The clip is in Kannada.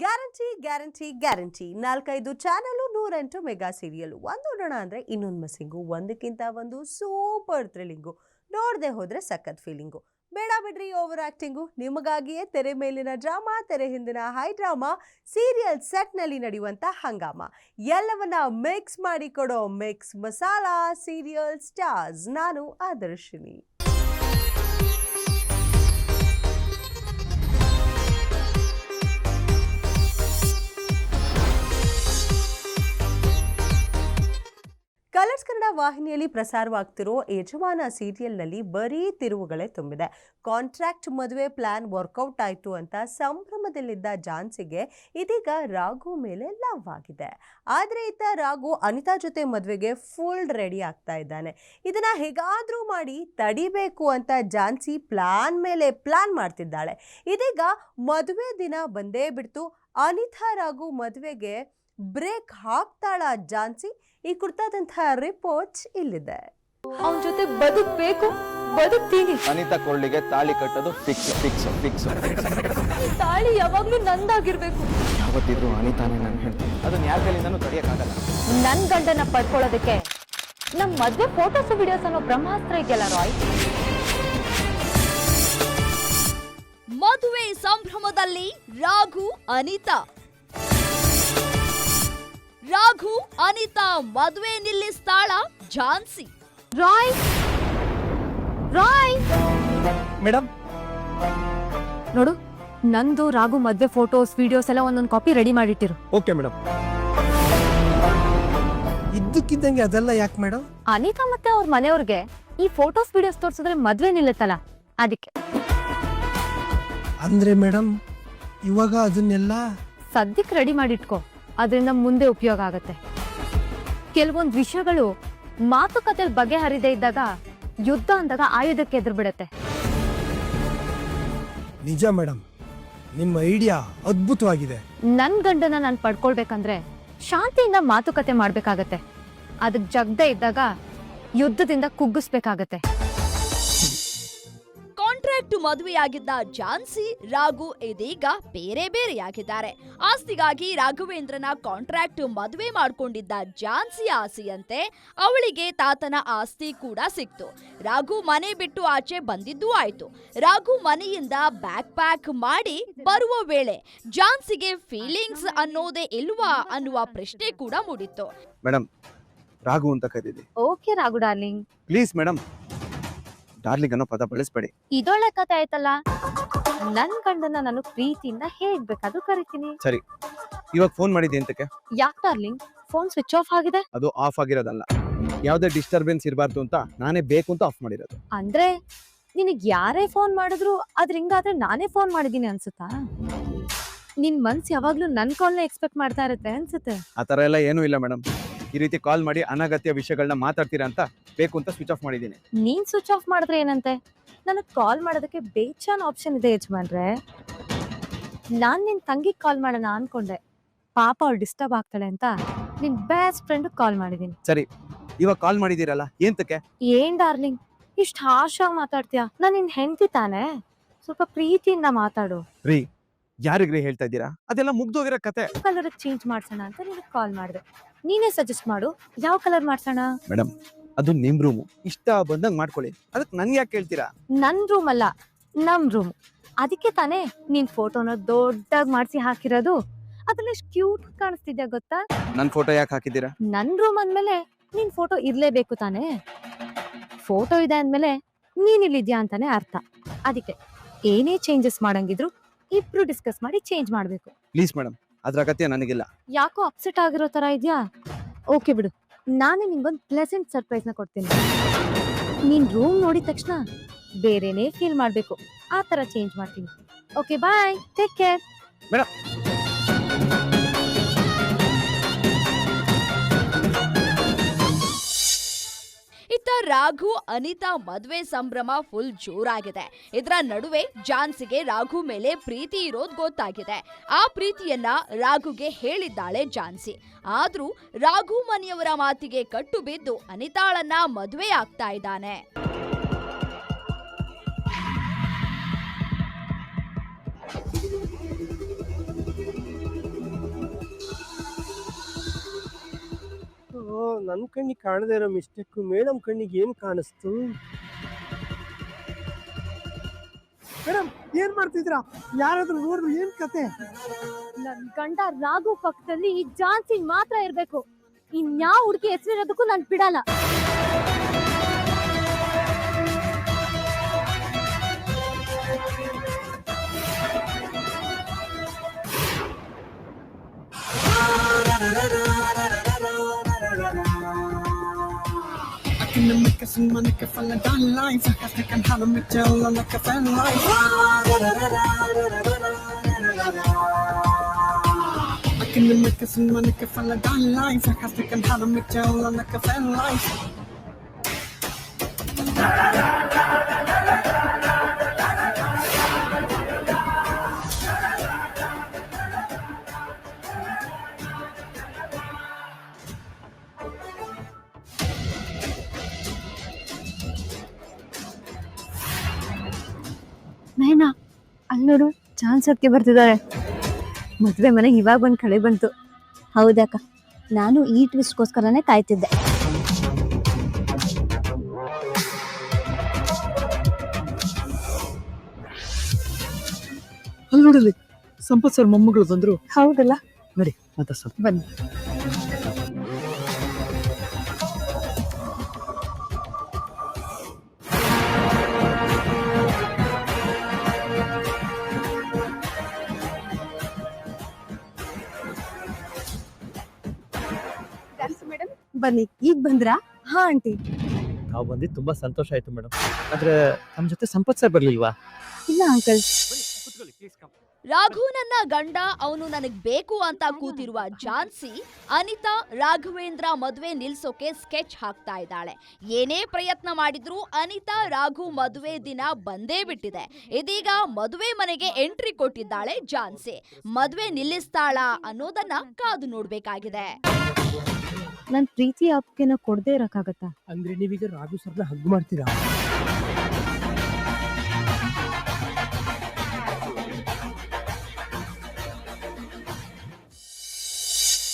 Guarantee guarantee guarantee 4-5 channel 108 mega serial ಒಂದು ನೋಡೋಣ ಅಂದ್ರೆ ಇನ್ನೊಂದು ಮಿಸ್ಸಿಂಗು ಒಂದಕ್ಕಿಂತ ಒಂದು ಸೂಪರ್ ಥ್ರಿಲ್ಲಿಂಗು ನೋಡದೆ ಹೋದ್ರೆ ಸಖತ್ ಫೀಲಿಂಗು ಬೇಡ ಬಿಡ್ರಿ ಓವರ್ ಆಕ್ಟಿಂಗು ನಿಮಗಾಗಿಯೇ ತೆರೆ ಮೇಲಿನ ಡ್ರಾಮಾ ತೆರೆ ಹಿಂದಿನ ಹೈ ಡ್ರಾಮಾ ಸೀರಿಯಲ್ ಸೆಟ್ನಲ್ಲಿ ನಡೆಯುವಂಥ ಹಂಗಾಮ ಎಲ್ಲವನ್ನ ಮಿಕ್ಸ್ ಮಾಡಿ ಕೊಡೋ ಮಿಕ್ಸ್ ಮಸಾಲಾ ಸೀರಿಯಲ್ ಸ್ಟಾರ್ಸ್ ನಾನು ಆದರ್ಶಿನಿ. ಕಲರ್ಸ್ ಕನ್ನಡ ವಾಹಿನಿಯಲ್ಲಿ ಪ್ರಸಾರವಾಗ್ತಿರೋ ಯಜಮಾನ ಸೀರಿಯಲ್ನಲ್ಲಿ ಬರೀ ತಿರುವುಗಳೇ ತುಂಬಿದೆ. ಕಾಂಟ್ರಾಕ್ಟ್ ಮದುವೆ ಪ್ಲಾನ್ ವರ್ಕೌಟ್ ಆಯಿತು ಅಂತ ಸಂಭ್ರಮದಲ್ಲಿದ್ದ ಜಾನ್ಸಿಗೆ ಇದೀಗ ರಾಘು ಮೇಲೆ ಲವ್ ಆಗಿದೆ. ಆದರೆ ಇತ್ತ ರಾಘು ಅನಿತಾ ಜೊತೆ ಮದುವೆಗೆ ಫುಲ್ ರೆಡಿ ಆಗ್ತಾ ಇದ್ದಾನೆ. ಇದನ್ನ ಹೇಗಾದ್ರೂ ಮಾಡಿ ತಡಿಬೇಕು ಅಂತ ಜಾನ್ಸಿ ಪ್ಲಾನ್ ಮೇಲೆ ಪ್ಲಾನ್ ಮಾಡ್ತಿದ್ದಾಳೆ. ಇದೀಗ ಮದುವೆ ದಿನ ಬಂದೇ ಬಿಡ್ತು. ಅನಿತಾ ರಾಘು ಮದುವೆಗೆ ಬ್ರೇಕ್ ಹಾಕ್ತಾಳ ಜಾನ್ಸಿ? ಈ ಕುರಿತಾದಂತಹ ರಿಪೋರ್ಟ್ಸ್ ಇಲ್ಲಿದೆ. ಅವನ ಜೊತೆ ಬದುಕಬೇಕು, ಬದುಕ್ತೀನಿ. ಅನಿತಾ ಕೊಳ್ಳಿಗೆ ತಾಳಿ ಕಟ್ಟೋದು ಫಿಕ್ಸ್ ಫಿಕ್ಸ್ ಫಿಕ್ಸ್. ತಾಳಿ ಯಾವಾಗ್ಲೂ ನಂದಾಗಿರ್ಬೇಕು. ಯಾವತ್ತಿದ್ರು ಅನಿತಾನೇ ನಾನು ಹೇಳ್ತೀನಿ, ಅದನ್ನ ಯಾರ ಕೈಲಿಂದನೂ ತಡೆಯಕ್ಕಾಗಲ್ಲ. ನನ್ ಗಂಡನ ಪಡ್ಕೊಳ್ಳೋದಕ್ಕೆ ನಮ್ ಮದ್ವೆ ಫೋಟೋಸ್ ವಿಡಿಯೋಸ್ ಅನ್ನೋ ಬ್ರಹ್ಮಾಸ್ತ್ರ ಇದೆಯಲ್ಲ ರಾಯ್. ಮದುವೆ ಸಂಭ್ರಮದಲ್ಲಿ ರಾಘು ಅನಿತಾ. ರಾಘು ಅನಿತಾ ಮದುವೆ ನಿಲ್ಲಿಸ್ತಾಳ ಝಾನ್ಸಿ. ರಾಯ್ ರಾಯ್ ಮೇಡಮ್ ನೋಡು, ನಂದು ರಾಘು ಮದ್ವೆ ಫೋಟೋಸ್ ವಿಡಿಯೋಸ್ ಎಲ್ಲ ಒಂದೊಂದು ಕಾಪಿ ರೆಡಿ ಮಾಡಿಟ್ಟಿರು. Okay madam. ಇದ್ದಕ್ಕಿದ್ದಂಗೆ ಅದೆಲ್ಲ ಯಾಕೆ ಮೇಡಮ್? ಅನಿತಾ ಮತ್ತೆ ಅವ್ರ ಮನೆಯವ್ರಿಗೆ ಈ ಫೋಟೋಸ್ ವಿಡಿಯೋಸ್ ತೋರ್ಸಿದ್ರೆ ಮದ್ವೆ ನಿಲ್ಲುತ್ತಲ್ಲ, ಅದಕ್ಕೆ. ಅಂದ್ರೆ ಮೇಡಮ್ ಇವಾಗ ಅದನ್ನೆಲ್ಲ ಸದ್ಯಕ್ಕೆ ರೆಡಿ ಮಾಡಿಟ್ಕೋ, ಅದರಿಂದ ಮುಂದೆ ಉಪಯೋಗ ಆಗತ್ತೆ. ಕೆಲವೊಂದು ವಿಷಯಗಳು ಮಾತುಕತೆ ಬಗೆಹರಿದೇ ಇದ್ದಾಗ ಯುದ್ಧ ಅಂದಾಗ ಆಯುಧಕ್ಕೆ ಎದುರು ಬಿಡತ್ತೆ. ನಿಜ ಮೇಡಮ್, ನಿಮ್ಮ ಐಡಿಯಾ ಅದ್ಭುತವಾಗಿದೆ. ನನ್ ಗಂಡನ ನಾನು ಪಡ್ಕೊಳ್ಬೇಕಂದ್ರೆ ಶಾಂತಿಯಿಂದ ಮಾತುಕತೆ ಮಾಡ್ಬೇಕಾಗತ್ತೆ. ಅದಕ್ಕೆ ಜಗ್ದೇ ಇದ್ದಾಗ ಯುದ್ಧದಿಂದ ಕುಗ್ಗಿಸ್ಬೇಕಾಗತ್ತೆ. ಕಾಂಟ್ರಾಕ್ಟ್ ಮದುವೆಯಾಗಿದ್ದ ಝಾನ್ಸಿ ರಾಘು ಇದೀಗ ಬೇರೆ ಬೇರೆಯಾಗಿದ್ದಾರೆ. ಆಸ್ತಿಗಾಗಿ ರಾಘವೇಂದ್ರನ ಕಾಂಟ್ರಾಕ್ಟ್ ಮದುವೆ ಮಾಡ್ಕೊಂಡಿದ್ದ ಝಾನ್ಸಿ ಆಸೆಯಂತೆ ಅವಳಿಗೆ ತಾತನ ಆಸ್ತಿ ಕೂಡ ಸಿಕ್ತು. ರಾಘು ಮನೆ ಬಿಟ್ಟು ಆಚೆ ಬಂದಿದ್ದೂ ಆಯ್ತು. ರಾಘು ಮನೆಯಿಂದ ಬ್ಯಾಕ್ ಪ್ಯಾಕ್ ಮಾಡಿ ಬರುವ ವೇಳೆ ಝಾನ್ಸಿಗೆ ಫೀಲಿಂಗ್ಸ್ ಅನ್ನೋದೇ ಇಲ್ವಾ ಅನ್ನುವ ಪ್ರಶ್ನೆ ಕೂಡ ಮೂಡಿತ್ತು. ಮೇಡಮ್, ರಾಘು ಅಂತ ಕರೀರಿ. Okay Raghu darling. Please madam, darling ಅನ್ನೋ ಪದ ಬಳಸ್ಬೇಡಿ. ಇದೊಳ್ಳೆ ಕತೆ ಆಯ್ತಲ್ಲ. ನನ್ ಗಂಡನ ನಾನು ಪ್ರೀತಿಯಿಂದ ಹೇಗ್ ಬೇಕಾದ್ರೂ ಕರಿತೀನಿ. ಸರಿ, ಇವಾಗ ಫೋನ್ ಮಾಡಿದ್ದೆ ಅಂತಕ್ಕೆ? ಯಾಕೆ ಡಾರ್ಲಿಂಗ್, ಫೋನ್ ಸ್ವಿಚ್ ಆಫ್ ಆಗಿದೆ? ಅದು ಆಫ್ ಆಗಿರೋದಲ್ಲ, ಯಾವ್ದೇ ಡಿಸ್ಟರ್ಬೆನ್ಸ್ ಇರಬಾರ್ದು ಅಂತ ನಾನೇ ಬೇಕು ಅಂತ ಆಫ್ ಮಾಡಿರೋದು. ಅಂದ್ರೆ ನಿನಗ್ ಯಾರೇ ಫೋನ್ ಮಾಡಿದ್ರು ಅದ್ರ ಹಿಂಗಾದ್ರೆ ನಾನೇ ಫೋನ್ ಮಾಡಿದೀನಿ ಅನ್ಸುತ್ತಾ? ನಿನ್ ಮನ್ಸ್ ಯಾವಾಗ್ಲೂ ನನ್ ಕಾಲ್ನ ಎಕ್ಸ್ಪೆಕ್ಟ್ ಮಾಡ್ತಾ ಇರುತ್ತೆ ಅನ್ಸುತ್ತೆ. ಆತರ ಎಲ್ಲ ಏನೂ ಇಲ್ಲ ಮೇಡಮ್. ಈ ರೀತಿ ಕಾಲ್ ಮಾಡಿ ಅನಗತ್ಯ ವಿಷಯಗಳನ್ನ ಮಾತಾಡ್ತೀರಾ ಅಂತ ಬೇಕು ಅಂತ ಸ್ವಿಚ್ ಆಫ್ ಮಾಡಿದ್ದೀನಿ. ನೀನ್ ಸ್ವಿಚ್ ಆಫ್ ಮಾಡಿದ್ರೆ ಏನಂತೆ? ನನಗ್ ಕಾಲ್ ಮಾಡೋದಕ್ಕೆ ಬೇಜಾನ್ ಆಪ್ಷನ್ ಇದೆ ಯಜಮಾನ್ರೆ. ನಾನ್ ನಿನ್ ತಂಗಿಗ್ ಕಾಲ್ ಮಾಡೋಣ ಅನ್ಕೊಂಡೆ, ಪಾಪ ಅವ್ಳು ಡಿಸ್ಟರ್ಬ್ ಆಗ್ತಾಳೆ ಅಂತ ನಿನ್ ಬೆಸ್ಟ್ ಫ್ರೆಂಡ್ ಕಾಲ್ ಮಾಡಿದೀನಿ. ಸರಿ, ಇವಾಗ ಕಾಲ್ ಮಾಡಿದೀರಲ್ಲ, ಏಂತಕ್ಕೆ? ಏನ್ ಡಾರ್ಲಿಂಗ್ ಇಷ್ಟ ಹಾಶಾಗಿ ಮಾತಾಡ್ತೀಯಾ? ನಾನ್ ನಿನ್ ಹೆಂಡತಿ ತಾನೆ, ಸ್ವಲ್ಪ ಪ್ರೀತಿಯಿಂದ ಮಾತಾಡು. ರೀ, ಯಾರಿಗ್ರಿ ಹೇಳ್ತಾ ಇದ್ದೀರಾ? ಅದೆಲ್ಲ ಮುಗ್ದೋಗಿರೋ ಕತೆ. ಕಲರ್ ಚೇಂಜ್ ಮಾಡ್ಸೋಣ ಅಂತ ನಿನಗೆ ಕಾಲ್ ಮಾಡಿದೆ. ನೀನೇ ಸಜೆಸ್ಟ್ ಮಾಡು, ಯಾವ ಕಲರ್ ಮಾಡ್ಸೋಣ? ಮೇಡಮ್, ಅದು ನಿಮ್ ರೂಮು, ಇಷ್ಟ ಬಂದಂಗ್ ಮಾಡ್ಕೊಳ್ಳಿ. ಅದಕ್ಕೆ ನನ್ಗೆ ಯಾಕೆ ಹೇಳ್ತೀರಾ? ನನ್ ರೂಮ್ ಅಲ್ಲ, ನಮ್ ರೂಮ್. ಅದಕ್ಕೆ ತಾನೇ ನೀನ್ ಫೋಟೋನ ದೊಡ್ಡಾಗಿ ಮಾಡ್ಸಿ ಹಾಕಿರೋದು. ಅದ್ರಲ್ಲಿ ಎಷ್ಟು ಕ್ಯೂಟ್ ಕಾಣಿಸ್ತಿದ್ಯಾ ಗೊತ್ತಾ? ನನ್ ಫೋಟೋ ಯಾಕೆ ಹಾಕಿದ್ದೀರಾ? ನನ್ ರೂಮ್ ಅಂದ್ಮೇಲೆ ನಿನ್ ಫೋಟೋ ಇರ್ಲೇಬೇಕು ತಾನೇ. ಫೋಟೋ ಇದೆ ಅಂದ್ಮೇಲೆ ನೀನ್ ಇಲ್ಲಿದ್ಯಾ ಅಂತಾನೆ ಅರ್ಥ. ಅದಕ್ಕೆ ಏನೇ ಚೇಂಜಸ್ ಮಾಡಂಗಿದ್ರು ಇಬ್ರು ಡಿಸ್ಕಸ್ ಮಾಡಿ ಚೇಂಜ್ ಮಾಡ್ಬೇಕು. ಪ್ಲೀಸ್ ಮೇಡಮ್, ಅದ್ರ ಅಗತ್ಯ ನನಗಿಲ್ಲ. ಯಾಕೋ ಅಪ್ಸೆಟ್ ಆಗಿರೋ ತರ ಇದ್ಯಾ? ಓಕೆ ಬಿಡು, ನಾನೇ ನಿಂಗೊಂದು ಪ್ಲೆಸೆಂಟ್ ಸರ್ಪ್ರೈಸ್ ನ ಕೊಡ್ತೀನಿ. ನೀನ್ ರೂಮ್ ನೋಡಿದ ತಕ್ಷಣ ಬೇರೆನೇ ಫೀಲ್ ಮಾಡ್ಬೇಕು, ಆ ತರ ಚೇಂಜ್ ಮಾಡ್ತೀನಿ. Okay bye, take care. Madam, ಇತ್ತ ರಾಘು ಅನಿತಾ ಮದುವೆ ಸಂಭ್ರಮ ಫುಲ್ ಜೋರಾಗಿದೆ. ಇದರ ನಡುವೆ ಝಾನ್ಸಿಗೆ ರಾಘು ಮೇಲೆ ಪ್ರೀತಿ ಇರೋದು ಗೊತ್ತಾಗಿದೆ. ಆ ಪ್ರೀತಿಯನ್ನ ರಾಘುಗೆ ಹೇಳಿದ್ದಾಳೆ ಝಾನ್ಸಿ. ಆದ್ರೂ ರಾಘು ಮನೆಯವರ ಮಾತಿಗೆ ಕಟ್ಟು ಬಿದ್ದು ಅನಿತಾಳನ್ನ ಮದುವೆ ಆಗ್ತಾ ಇದ್ದಾನೆ. ನನ್ನ ಕಣ್ಣಿಗೆ ಕಾಣದೇ ಇರೋ ಮಿಸ್ಟೇಕ್ ಮೇಡಮ್ ಕಣ್ಣಿಗೆ ಏನ್ ಕಾಣಿಸ್ತು? ಮೇಡಮ್ ಏನ್ ಮಾಡ್ತಿದ್ರಾ? ಯಾರಾದ್ರೂ ನೋಡಿದ್ರು ಏನ್ ಕತೆ? ನನ್ ಗಂಡ ರಾಘು ಪಕ್ಕದಲ್ಲಿ ಈ ಜಾನ್ಸಿ ಮಾತ್ರ ಇರ್ಬೇಕು. ಇನ್ಯಾವ ಹುಡುಗಿ ಹೆಸರಿರೋದಕ್ಕೂ ನಾನ್ ಬಿಡಲ್ಲ. I can make a sing man like a fella down lines. I have to can have a mitchell like a fan life. I can make a sing man like a fella down lines. I have to can have a mitchell like a fan life. Nayana, ಅಲ್ಲಿ ನೋಡು, ಚಾನ್ಸ್ ಅದಕ್ಕೆ ಬರ್ತಿದ್ದಾರೆ. ಮದುವೆ ಮನೆಗೆ ಇವಾಗ ಒಂದು ಕಳೆ ಬಂತು. ಹೌದಕ್ಕ, ನಾನು ಈ ಟ್ವಿಸ್ಟ್ಗೋಸ್ಕರನೇ ಕಾಯ್ತಿದ್ದೆ. ಅಲ್ಲಿ ನೋಡಲಿ, ಸಂಪತ್ ಸರ್ ಮೊಮ್ಮಗಳು ಬಂದ್ರು. ಹೌದಲ್ಲ, ನಡಿ ಮಾತಾಡ್ಸೋಣ. ಬನ್ನಿ. ಬನ್ನಿ, ಈಗ ಬಂದ್ರಾ? ಹಾ ಆಂಟಿ. ನಾವು ಬಂದಿದ್ದು ತುಂಬಾ ಸಂತೋಷ ಆಯ್ತು ಮೇಡಮ್. ಆದ್ರೆ ನಮ್ಮ ಜೊತೆ ಸಂಪತ್ ಸರ್ ಬರ್ಲಿಲ್ವಾ? ಇಲ್ಲ ಅಂಕಲ್. ರಾಘು ನನ್ನ ಗಂಡ, ಅವನು ನನಗ್ ಬೇಕು ಅಂತ ಕೂತಿರುವ ಝಾನ್ಸಿ ಅನಿತಾ ರಾಘವೇಂದ್ರ ಮದುವೆ ನಿಲ್ಸೋಕೆ ಸ್ಕೆಚ್ ಹಾಕ್ತಾ ಇದ್ದಾಳೆ. ಏನೇ ಪ್ರಯತ್ನ ಮಾಡಿದ್ರೂ ಅನಿತಾ ರಾಘು ಮದುವೆ ದಿನ ಬಂದೇ ಬಿಟ್ಟಿದೆ. ಇದೀಗ ಮದುವೆ ಮನೆಗೆ ಎಂಟ್ರಿ ಕೊಟ್ಟಿದ್ದಾಳೆ ಝಾನ್ಸಿ. ಮದುವೆ ನಿಲ್ಲಿಸ್ತಾಳ ಅನ್ನೋದನ್ನ ಕಾದು ನೋಡ್ಬೇಕಾಗಿದೆ. ನನ್ ಪ್ರೀತಿ ಅಪ್ಗೆನ ಕೊಡದೆ ಇರಕ್ಕಾಗತ್ತಾ? ಅಂದ್ರೆ ನೀವೀಗ ರಾಘು ಸರ್ನ ಹಗ್ ಮಾಡ್ತೀರಾ?